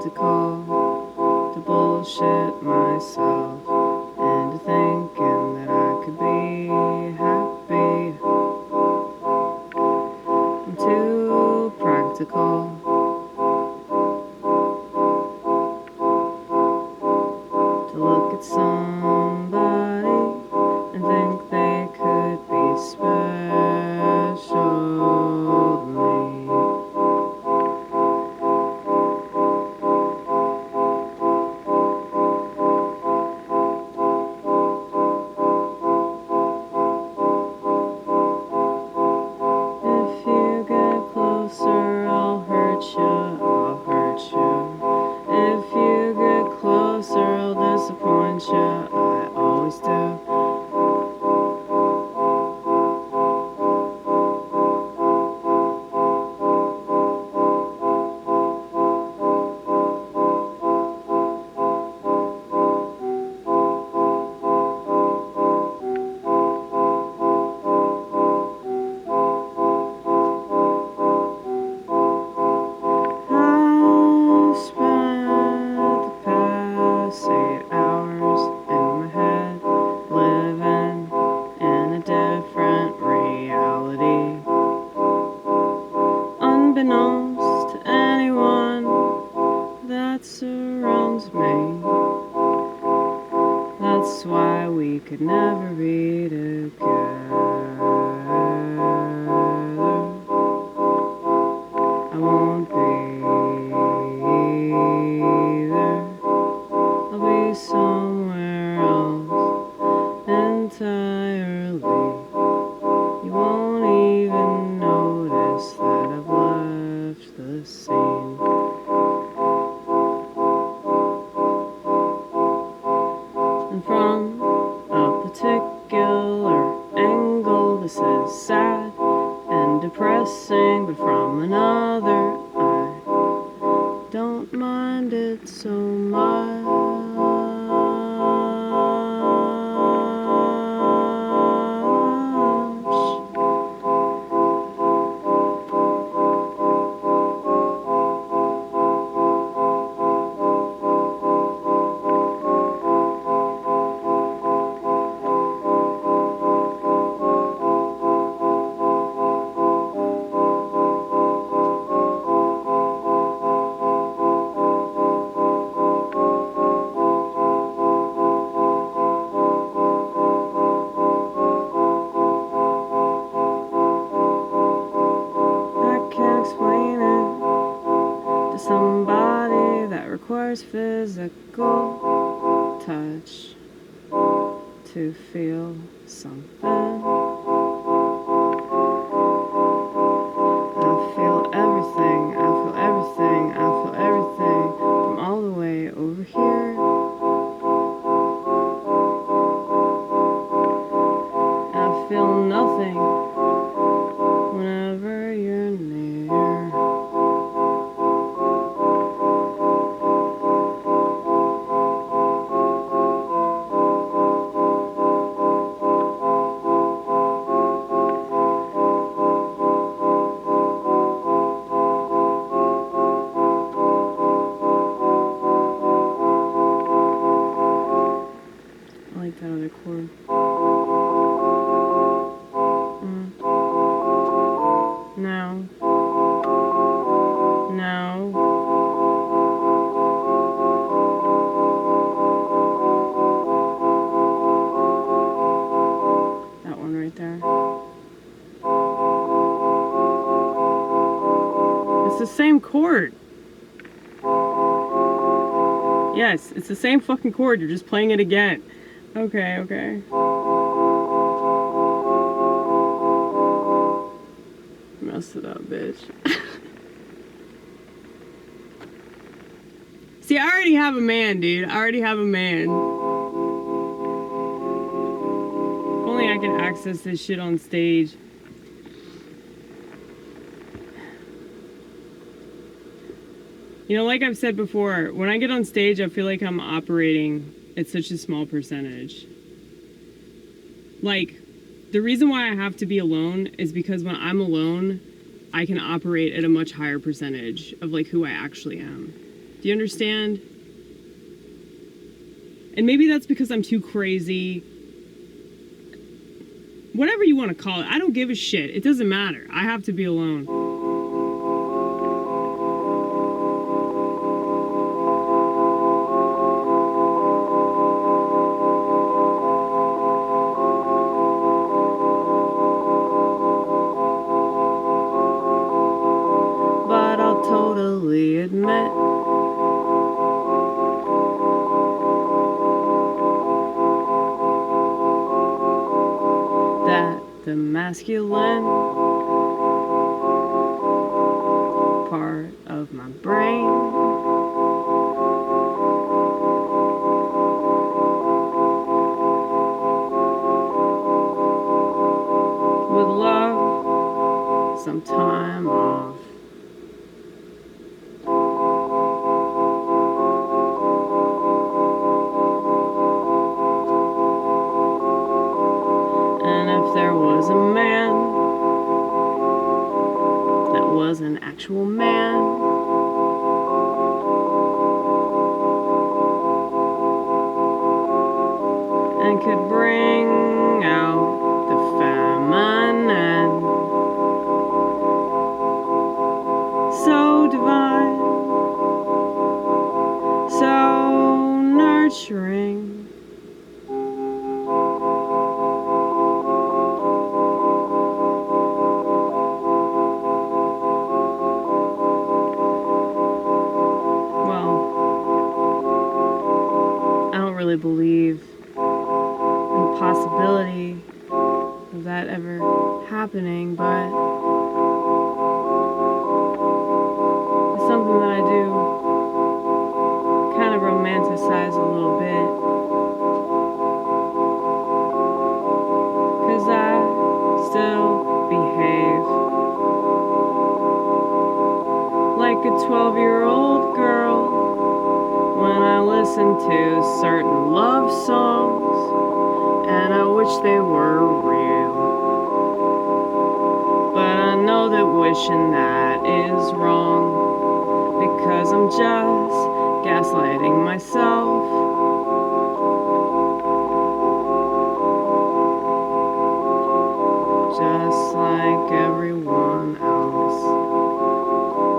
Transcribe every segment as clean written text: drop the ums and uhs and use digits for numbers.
practical to bullshit myself into thinking that I could be happy. I'm too practical to look at somebody and think they could be special to me. If you get closer, I'll hurt you, I'll hurt you. If you get closer, I'll disappoint you, I always do. I've spent the past 8 hours in my head, living in a different reality. Unbeknownst to anyone that surrounds me. That's why we could never be together. I won't be there. I'll be somewhere else entirely. You won't even notice that I've left the scene. And from a particular angle, this is sad and depressing, but from another, I don't mind it so much. Explain it to somebody that requires physical touch to feel something. I feel everything, I feel everything, I feel everything from all the way over here. I feel nothing whenever you're near. I like that other chord. Now. That one right there. It's the same chord. Yes, it's the same fucking chord. You're just playing it again. Okay. Messed it up, bitch. See, I already have a man, dude. I already have a man. If only I could access this shit on stage. You know, like I've said before, when I get on stage, I feel like I'm operating at such a small percentage. Like, the reason why I have to be alone is because when I'm alone, I can operate at a much higher percentage of, like, who I actually am. Do Do you understand? And maybe that's because I'm too crazy. Whatever you want to call it. I don't give a shit. It doesn't matter. I have to be alone. But I'll totally admit that the masculine part of my brain would love some time off. And if there was a man that was an actual man, and could bring out the feminine, so divine, so nurturing, really believe in the possibility of that ever happening, but it's something that I do kind of romanticize a little bit, because I still behave like a 12-year-old girl when I listen to certain love songs, and I wish they were real. But I know that wishing that is wrong, because I'm just gaslighting myself. Just like everyone else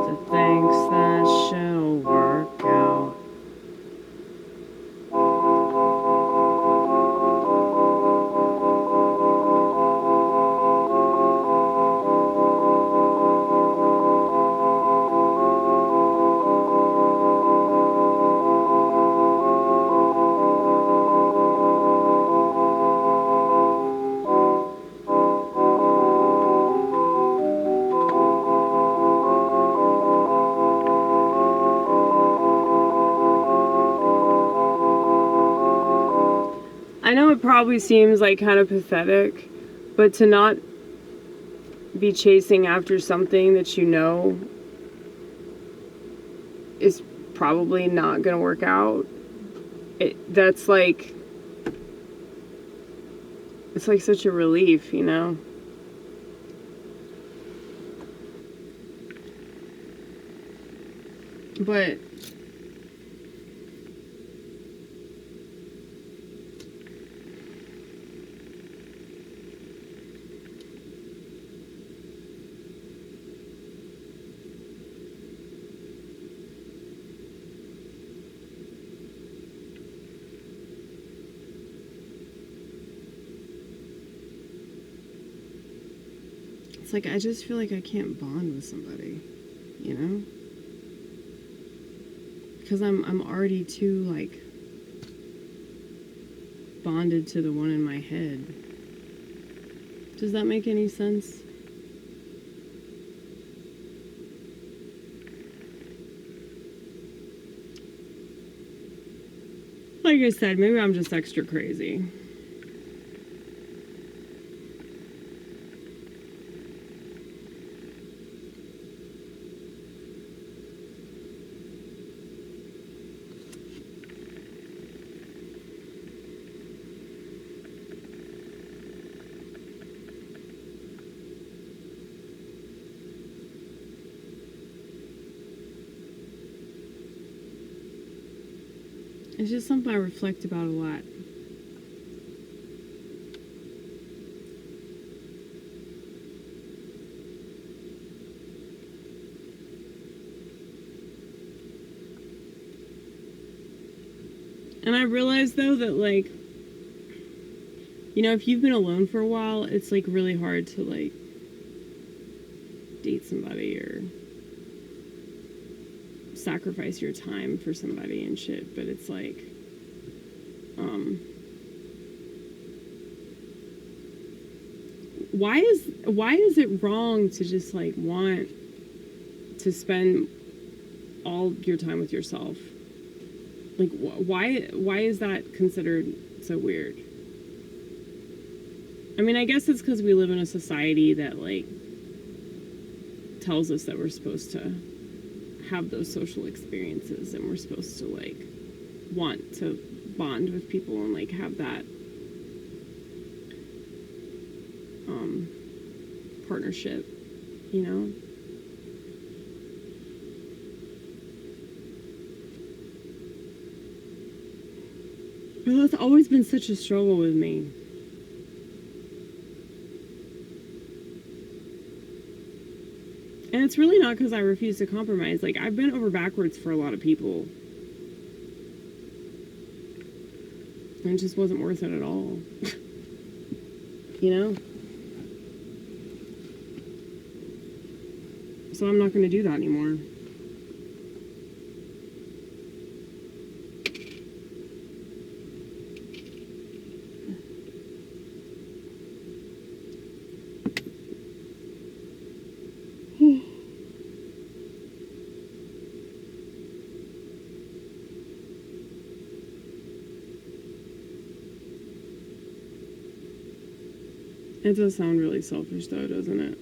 that thinks that she'll work out. I know it probably seems like kind of pathetic, but to not be chasing after something that you know is probably not going to work out, that's like, it's like such a relief, you know? But it's like, I just feel like I can't bond with somebody, you know? Because I'm already too, like, bonded to the one in my head. Does that make any sense? Like I said, maybe I'm just extra crazy. It's just something I reflect about a lot. And I realized, though, that, like, you know, if you've been alone for a while, it's, like, really hard to, like, date somebody or sacrifice your time for somebody and shit. But it's, like, why is it wrong to just, like, want to spend all your time with yourself? Like, why is that considered so weird? I mean, I guess it's because we live in a society that, like, tells us that we're supposed to have those social experiences and we're supposed to, like, want to bond with people and, like, have that partnership, you know? But that's always been such a struggle with me. And it's really not because I refuse to compromise. Like, I've been over backwards for a lot of people. And it just wasn't worth it at all. You know? So I'm not going to do that anymore. It does sound really selfish, though, doesn't it?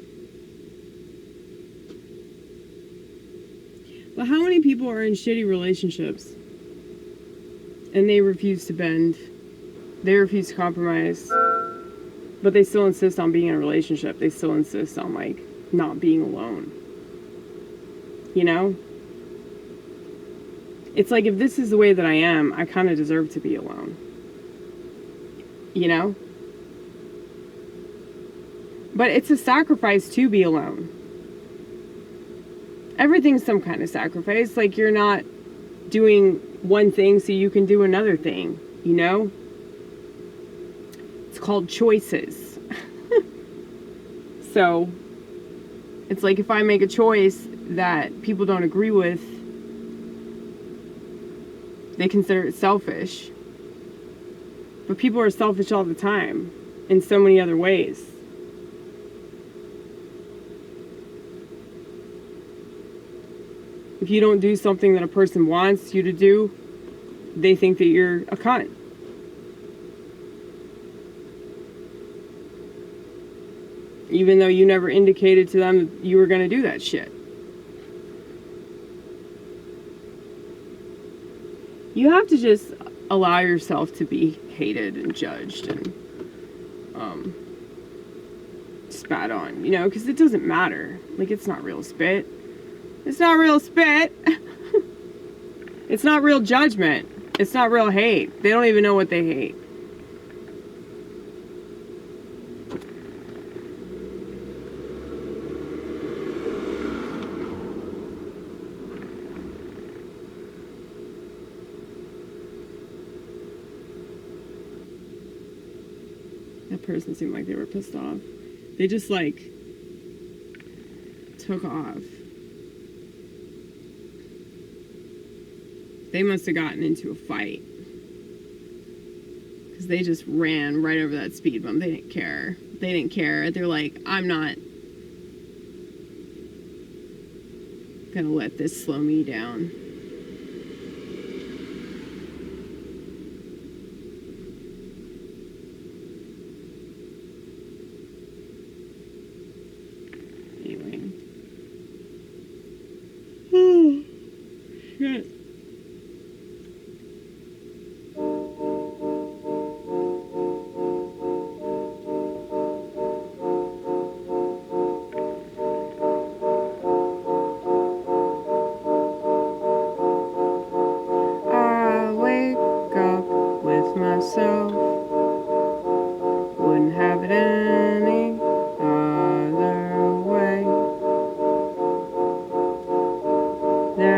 But how many people are in shitty relationships and they refuse to bend, they refuse to compromise, but they still insist on being in a relationship? They still insist on, like, not being alone. You know? It's like, if this is the way that I am, I kind of deserve to be alone. You know? But it's a sacrifice to be alone. Everything's some kind of sacrifice. Like, you're not doing one thing so you can do another thing, you know? It's called choices. So, it's like, if I make a choice that people don't agree with, they consider it selfish. But people are selfish all the time, in so many other ways. If you don't do something that a person wants you to do, they think that you're a cunt. Even though you never indicated to them that you were going to do that shit. You have to just allow yourself to be hated and judged and spat on, you know, because it doesn't matter. Like, it's not real spit. It's not real spit. It's not real judgment. It's not real hate. They don't even know what they hate. That person seemed like they were pissed off. They just, like, took off. They must have gotten into a fight. Because they just ran right over that speed bump. They didn't care. They didn't care. They're like, I'm not gonna let this slow me down. Anyway. Oh, shit.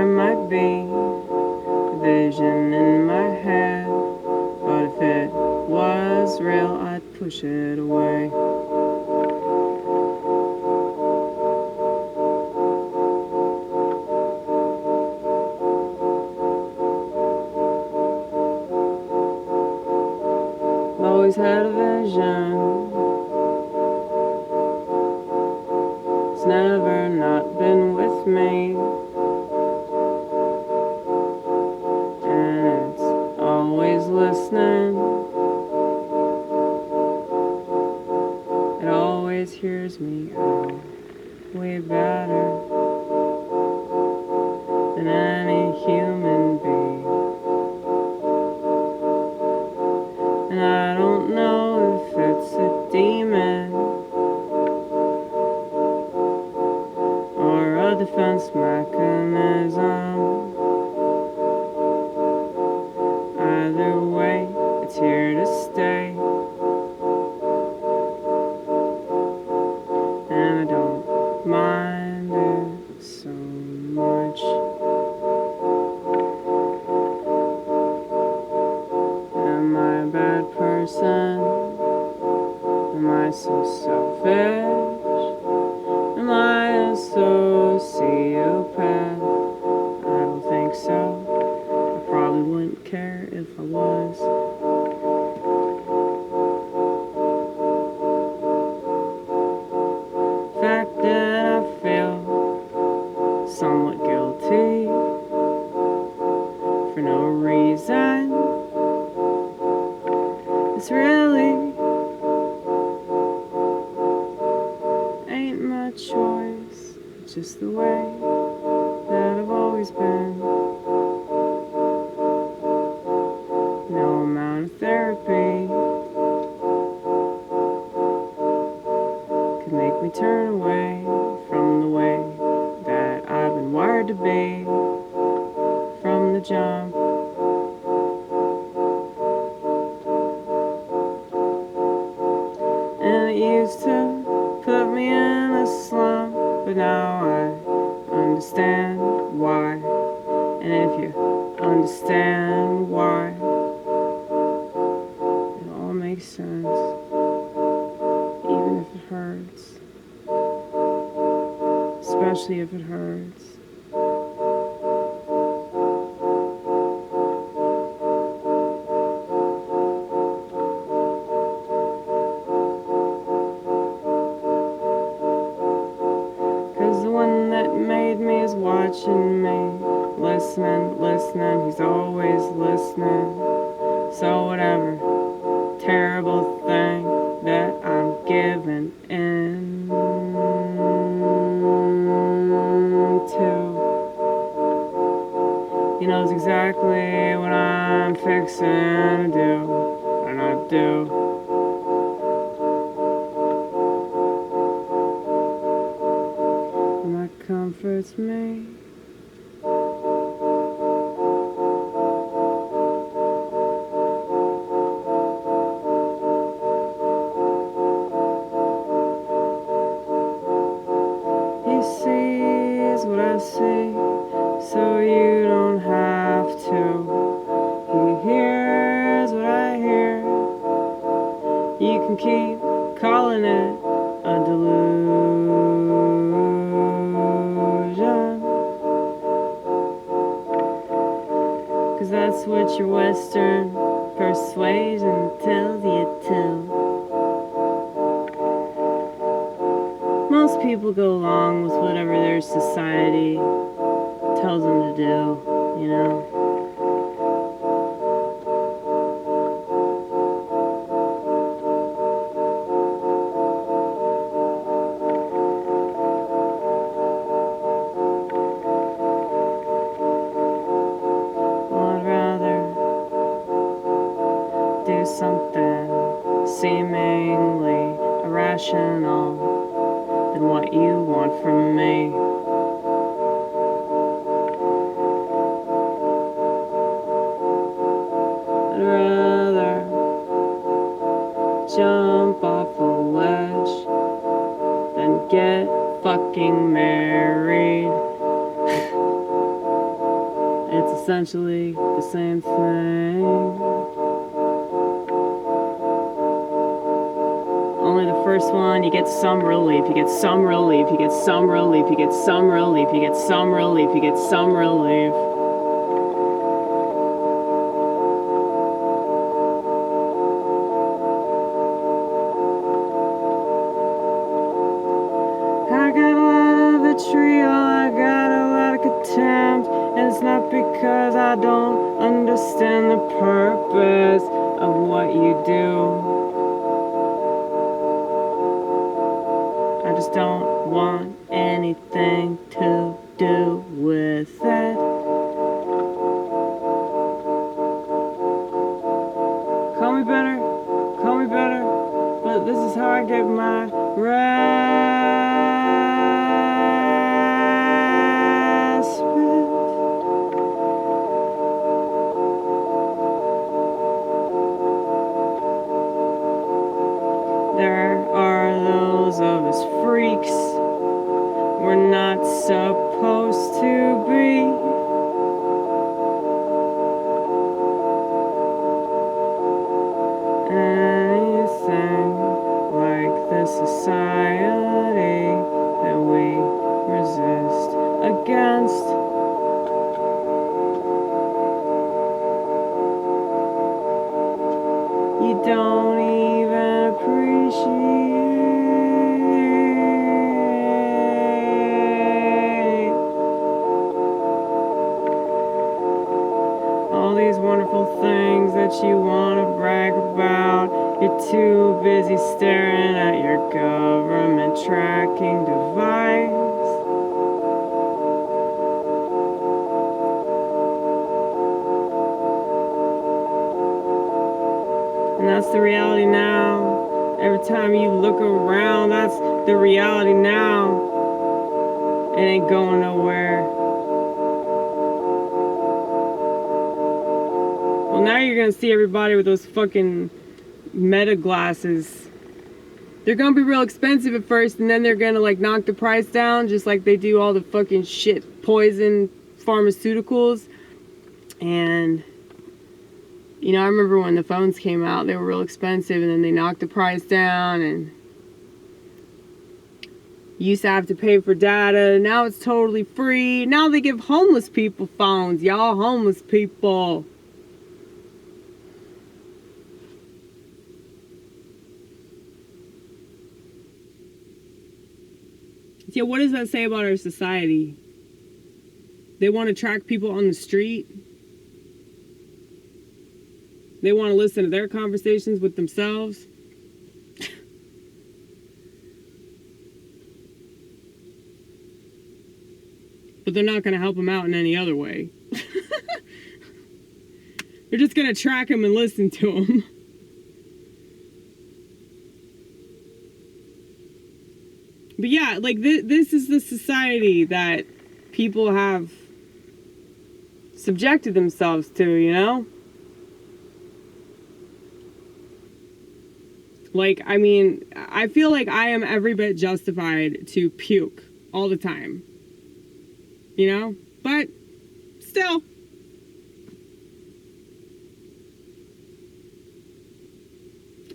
there might be a vision in my head, but if it was real, I'd push it away. Always had a vision. It's never not been with me, and it's always listening. It always hears me out way better than any human being. And I don't know if it's a demon or a defense mechanism. Either way, it's here to stay. And I don't mind it so much. Am I a bad person? Am I so selfish? Am I a sociopath? I don't think so. I probably wouldn't care if I was. The fact that I feel somewhat guilty for no reason, it's really ain't my choice. It's just the way that I've always been. No amount of therapy could make me turn away from the way that I've been wired to be from the jump. And it used to put me in a slump, but now I understand why. And if you understand why, it all makes sense, even if it hurts, especially if it hurts. The one that made me is watching me, listening, he's always listening. So whatever terrible thing that I'm giving in to, he knows exactly what I'm fixing to do, or not do. Comforts me. He sees what I see, so you don't have to. He hears what I hear. You can keep calling it a delusion, 'cause that's what your Western persuasion tells you to. Most people go along with whatever their society tells them to do, you know. Do something seemingly irrational than what you want from me. I'd rather jump off a ledge than get fucking married. It's essentially the same thing. Only the first one, you get some relief, you get some relief, you get some relief, you get some relief, you get some relief, you get some relief. I got a lot of vitriol, I got a lot of contempt, and it's not because I don't understand the purpose of what you do. I just don't want anything to do with it. Call me better, but this is how I get my respite. There are those of us freaks we're not supposed to be. Anything like the society that we resist against. You don't even appreciate all these wonderful things that you want to brag about. You're too busy staring at your government tracking device. And that's the reality now. Every time you look around, that's the reality now. It ain't going nowhere. Well, now you're gonna see everybody with those fucking meta glasses. They're gonna be real expensive at first, and then they're gonna like knock the price down, just like they do all the fucking shit poison pharmaceuticals. And you know, I remember when the phones came out, they were real expensive, and then they knocked the price down, and you used to have to pay for data. Now it's totally free. Now they give homeless people phones. Y'all homeless people. Yeah, what does that say about our society? They want to track people on the street. They want to listen to their conversations with themselves. But they're not going to help them out in any other way. They're just going to track them and listen to them. But yeah, like this is the society that people have subjected themselves to, you know? Like, I mean, I feel like I am every bit justified to puke all the time. You know? But still.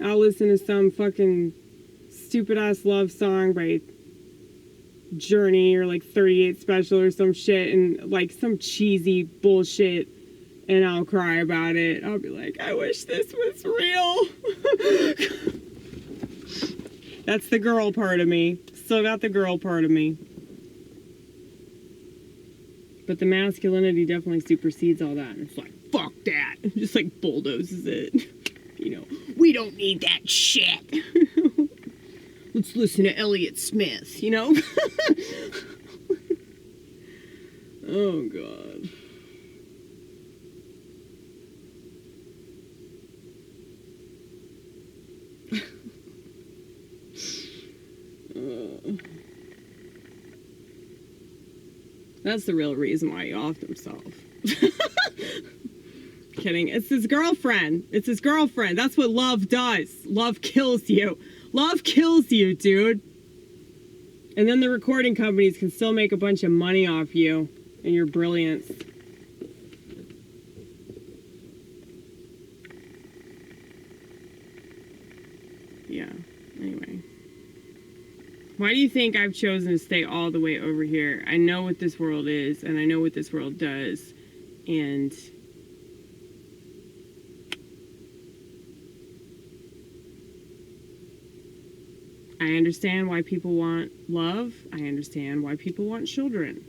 I'll listen to some fucking stupid ass love song by Journey or like 38 Special or some shit, and like some cheesy bullshit, and I'll cry about it. I'll be like, I wish this was real. That's the girl part of me. Still got the girl part of me. But the masculinity definitely supersedes all that. And it's like, fuck that. It just like bulldozes it. You know, we don't need that shit. Let's listen to Elliott Smith, you know? Oh, God. That's the real reason why he offed himself. Kidding. It's his girlfriend. It's his girlfriend. That's what love does. Love kills you. Love kills you, dude. And then the recording companies can still make a bunch of money off you and your brilliance. Why do you think I've chosen to stay all the way over here? I know what this world is, and I know what this world does, and I understand why people want love. I understand why people want children.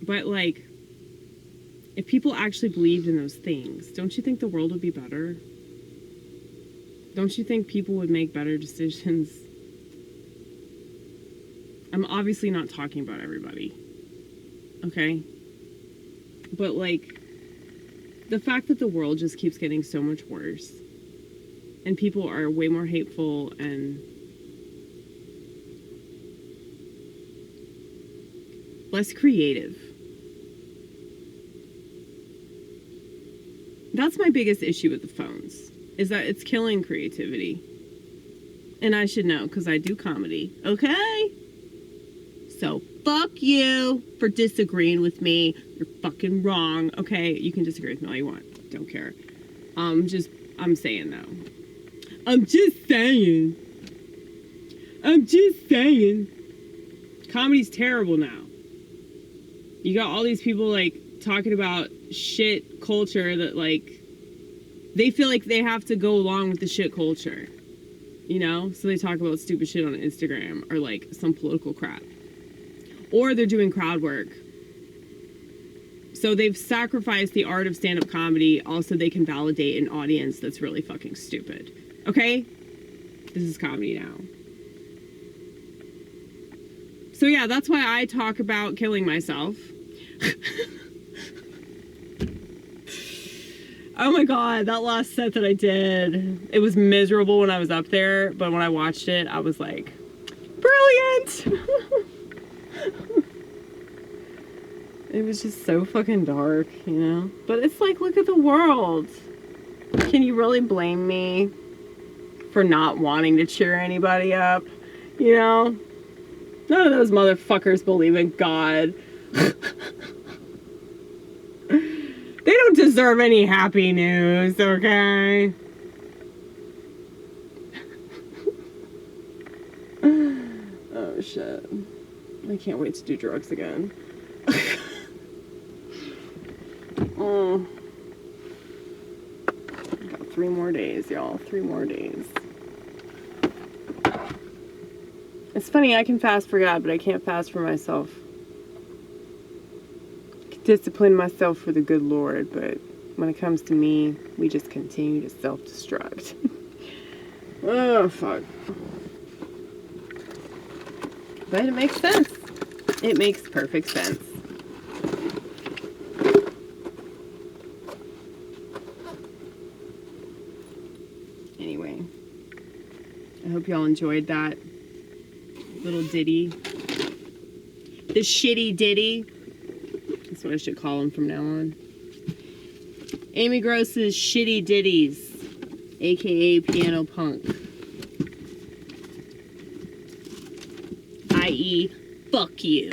But, like, if people actually believed in those things, don't you think the world would be better? Don't you think people would make better decisions? I'm obviously not talking about everybody. Okay? But, like, the fact that the world just keeps getting so much worse, and people are way more hateful and less creative. That's my biggest issue with the phones, is that it's killing creativity. And I should know, because I do comedy, okay? So, fuck you for disagreeing with me. You're fucking wrong. Okay, you can disagree with me all you want. Don't care. I'm saying though. I'm just saying. Comedy's terrible now. You got all these people, like, talking about shit culture that, like, they feel like they have to go along with the shit culture. You know? So they talk about stupid shit on Instagram or, like, some political crap. Or they're doing crowd work. So they've sacrificed the art of stand-up comedy. Also, they can validate an audience that's really fucking stupid. Okay? This is comedy now. So yeah, that's why I talk about killing myself. Oh my god, that last set that I did, it was miserable when I was up there, but when I watched it, I was like, brilliant! It was just so fucking dark, you know? But it's like, look at the world. Can you really blame me for not wanting to cheer anybody up? You know? None of those motherfuckers believe in God. They don't deserve any happy news, okay? Oh, shit. I can't wait to do drugs again. Oh. I got 3 more days, y'all. 3 more days. It's funny, I can fast for God, but I can't fast for myself. I can discipline myself for the good Lord, but when it comes to me, we just continue to self-destruct. Oh, fuck. But it makes sense. It makes perfect sense. Anyway, I hope y'all enjoyed that little ditty. The shitty ditty. That's what I should call them from now on. Amy Gross's Shitty Ditties, aka Piano Punk. I.e., fuck you.